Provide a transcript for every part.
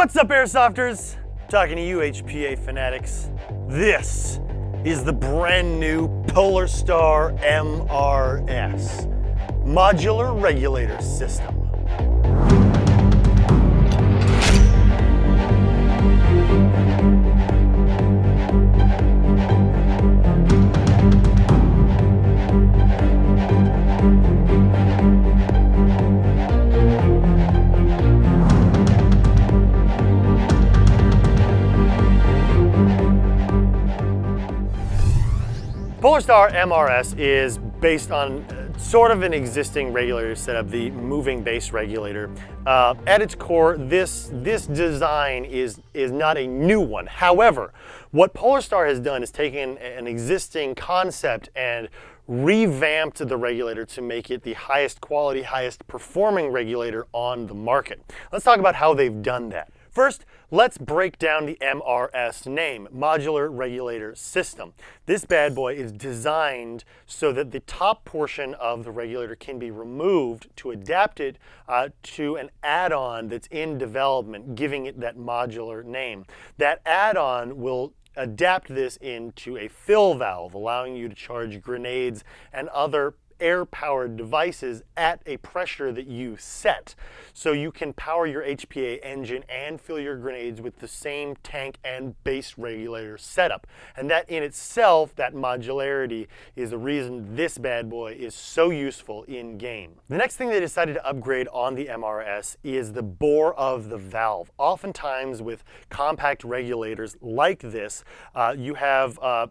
What's up, Airsofters? Talking to you, HPA fanatics. This is the brand new PolarStar MRS, Modular Regulator System. PolarStar MRS is based on sort of an existing regulator setup, the moving base regulator. At its core, this design is not a new one. However, what PolarStar has done is taken an existing concept and revamped the regulator to make it the highest quality, highest performing regulator on the market. Let's talk about how they've done that. First, let's break down the MRS name, Modular Regulator System. This bad boy is designed so that the top portion of the regulator can be removed to adapt it to an add-on that's in development, giving it that modular name. That add-on will adapt this into a fill valve, allowing you to charge grenades and other air-powered devices at a pressure that you set. So you can power your HPA engine and fill your grenades with the same tank and base regulator setup. And that in itself, that modularity, is the reason this bad boy is so useful in game. The next thing they decided to upgrade on the MRS is the bore of the valve. Oftentimes with compact regulators like this, you have a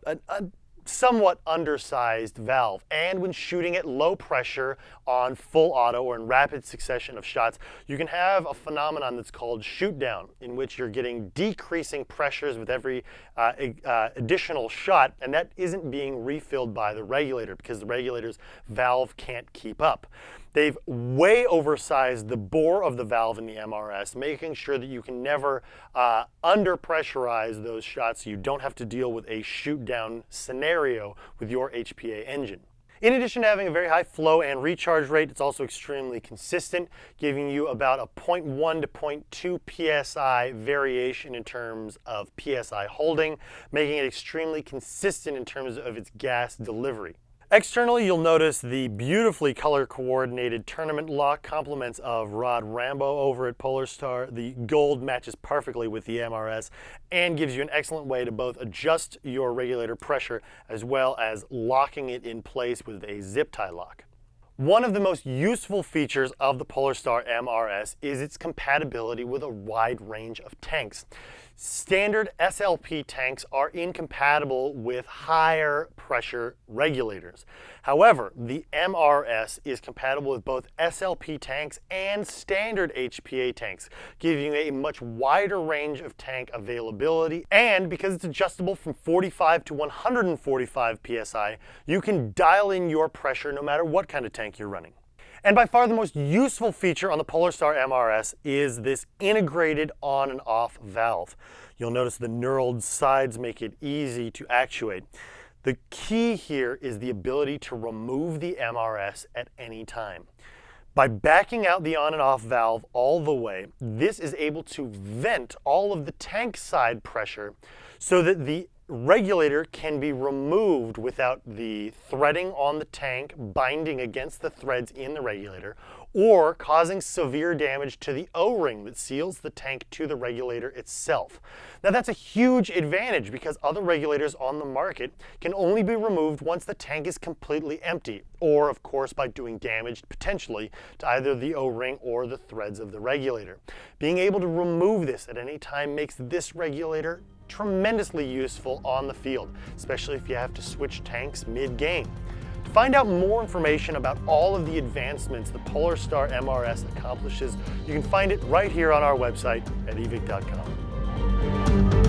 somewhat undersized valve, and when shooting at low pressure on full auto or in rapid succession of shots, you can have a phenomenon that's called shoot down, in which you're getting decreasing pressures with every additional shot, and that isn't being refilled by the regulator because the regulator's valve can't keep up. They've way oversized the bore of the valve in the MRS, making sure that you can never under-pressurize those shots so you don't have to deal with a shoot-down scenario with your HPA engine. In addition to having a very high flow and recharge rate, it's also extremely consistent, giving you about a 0.1 to 0.2 psi variation in terms of psi holding, making it extremely consistent in terms of its gas delivery. Externally, you'll notice the beautifully color-coordinated tournament lock complements of Rod Rambo over at PolarStar. The gold matches perfectly with the MRS and gives you an excellent way to both adjust your regulator pressure as well as locking it in place with a zip tie lock. One of the most useful features of the PolarStar MRS is its compatibility with a wide range of tanks. Standard SLP tanks are incompatible with higher pressure regulators. However, the MRS is compatible with both SLP tanks and standard HPA tanks, giving you a much wider range of tank availability. And because it's adjustable from 45 to 145 psi, you can dial in your pressure no matter what kind of tank you're running. And by far the most useful feature on the PolarStar MRS is this integrated on and off valve. You'll notice the knurled sides make it easy to actuate. The key here is the ability to remove the MRS at any time. By backing out the on and off valve all the way, this is able to vent all of the tank side pressure so that the regulator can be removed without the threading on the tank binding against the threads in the regulator or causing severe damage to the O-ring that seals the tank to the regulator itself. Now that's a huge advantage because other regulators on the market can only be removed once the tank is completely empty, or of course by doing damage potentially to either the O-ring or the threads of the regulator. Being able to remove this at any time makes this regulator tremendously useful on the field, especially if you have to switch tanks mid-game. To find out more information about all of the advancements the PolarStar MRS accomplishes, you can find it right here on our website at Evike.com.